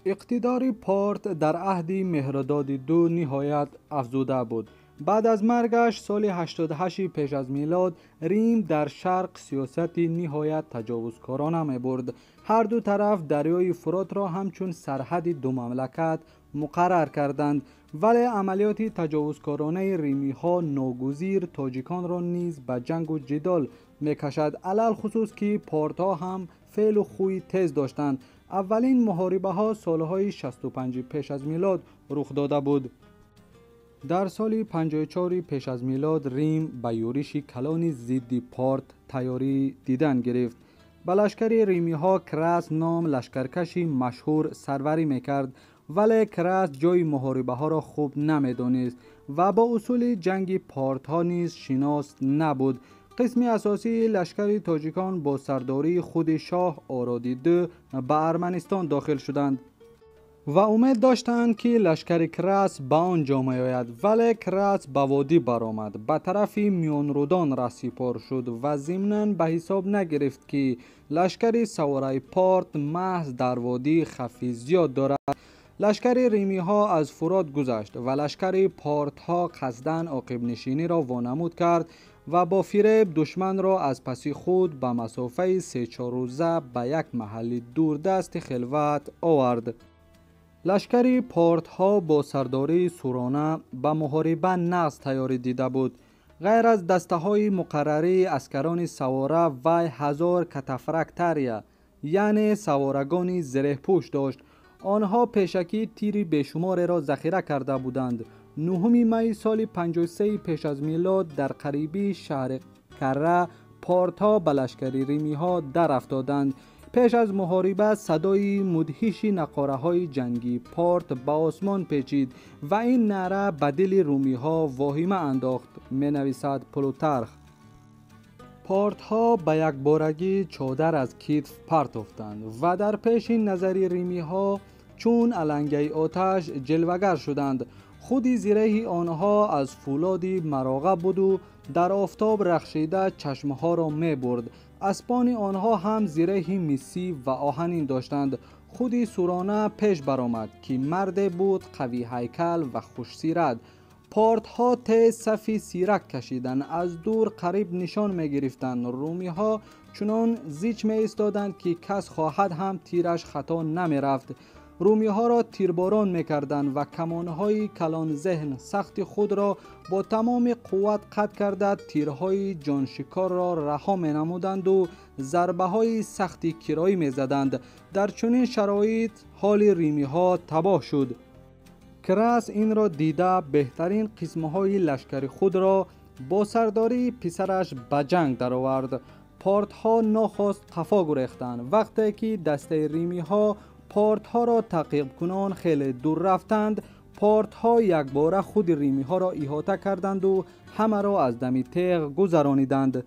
اقتدار پارت در عهد مهرداد دو نهایت افزوده بود. بعد از مرگش سال 88 پیش از میلاد، ریم در شرق سیاستی نهایت تجاوزکارانه می برد. هر دو طرف دریای فرات را همچون سرحد دو مملکت مقرر کردند، ولی عملیات تجاوزکارانه ریمی ها ناگزیر تاجیکان را نیز به جنگ و جدال می کشد، علل خصوص که پارت ها هم فعل و خوی تیز داشتند. اولین محاربه ها سالهای 65 پیش از میلاد رخ داده بود. در سال 54 پیش از میلاد ریم به یورش کلان ضد پارت تیاری دیدن گرفت. به لشکر ریمی ها کرس نام لشکرکشی مشهور سروری میکرد، ولی کرس جای محاربه ها را خوب نمیدانست و با اصول جنگ پارت ها نیز شناس نبود. قسمی اساسی لشکر تاجیکان با سرداری خود شاه آرادی دو به ارمنستان داخل شدند و امید داشتند که لشکر کرس به آنجا می آید، ولی کرس به وادی برآمد، به طرف میان رودان رسیپار شد و ضمناً به حساب نگرفت که لشکر سواره پارت محض در وادی خفی زیاد دارد. لشکر ریمی ها از فرات گذشت و لشکر پارت ها قصداً عاقب نشینی را وانمود کرد و با فریب دشمن را از پس خود به مسافه 3-4 روزه به یک محل دوردست خلوت آورد. لشکر پارت ها با سرداری سورانه به محاربه نغز تیاری دیده بود. غیر از دسته های مقرره اسکران سواره و 1000 کتفرک تریه، یعنی سوارگان زره پوش داشت. آنها پیشکی تیر بیشمار را ذخیره کرده بودند. 9 می سال 53 پیش از میلاد در قریبی شهر کره پارت ها به لشکر ریمی ها در افتادند. پیش از محاربه صدای مدهش نقاره های جنگی پارت به آسمان پیچید و این نعره به دل رومی ها واهمه انداخت. می نویسد پلوتارخ. پارت ها به یک بارگی چادر از کتف پرتافتند و در پیش نظر ریمی ها چون علنگه آتش جلوگر شدند. خودی زره آنها از فولادی مراغه بود و در آفتاب رخشیده چشمها را می برد. اسبان آنها هم زره مسی و آهنین داشتند. خودی سورانه پیش برآمد که مرد بود قوی هیکل و خوش سیرت. پارت ها تیز صفی سیرک کشیدند، از دور قریب نشان می گرفتند. رومی ها چنان زیچ می ایستادند که کس خواهد هم تیرش خطا نمی رفت. رومی ها را تیرباران می کردند و کمانهای کلان ذهن سخت خود را با تمام قوت قطع کرده تیرهای جانشکار را رها می نمودند و ضربه های سختی کرایی می زدند. در چنین شرایط حال ریمی ها تباه شد. کرس این را دیده بهترین قسمهای لشکر خود را با سرداری پسرش به جنگ درآورد. پارت ها ناخواست قفا گریختند. وقتی که دسته ریمی ها پارت ها را تعقیب کنان خیلی دور رفتند، پارت ها یک باره خود ریمی ها را احاطه کردند و همه را از دم تیغ گذرانیدند.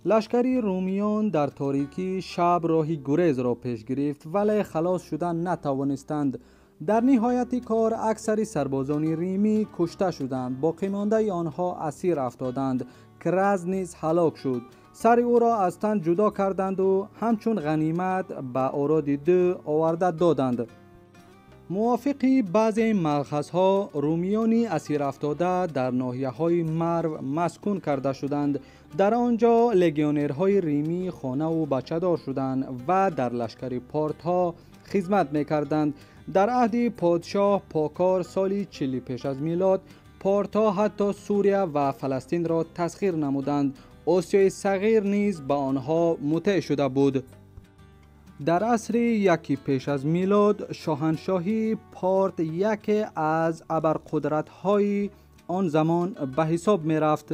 لشکری رومیان در تاریکی شب راهی گریز را پیش گرفت، ولی خلاص شدن نتوانستند. در نهایت کار اکثر سربازان ریمی کشته شدند، باقی مانده آنها اسیر افتادند. کرز نیز هلاک شد. سر او را از تن جدا کردند و همچون غنیمت به آرادی دو آورده دادند. موافق بعضی مأخذها رومیانی اسیر افتاده در ناحیه های مرو مسکون کرده شدند. در آنجا لگیونرهای ریمی خانه و بچه دار شدند و در لشکر پارت ها خدمت میکردند. در عهد پادشاه پاکار سال 40 پیش از میلاد پارت ها حتی سوریه و فلسطین را تسخیر نمودند. آسیای صغیر نیز به آنها مطیع شده بود. در عصر یکی پیش از میلاد شاهنشاهی پارت یکی از ابرقدرت‌های آن زمان به حساب می رفت.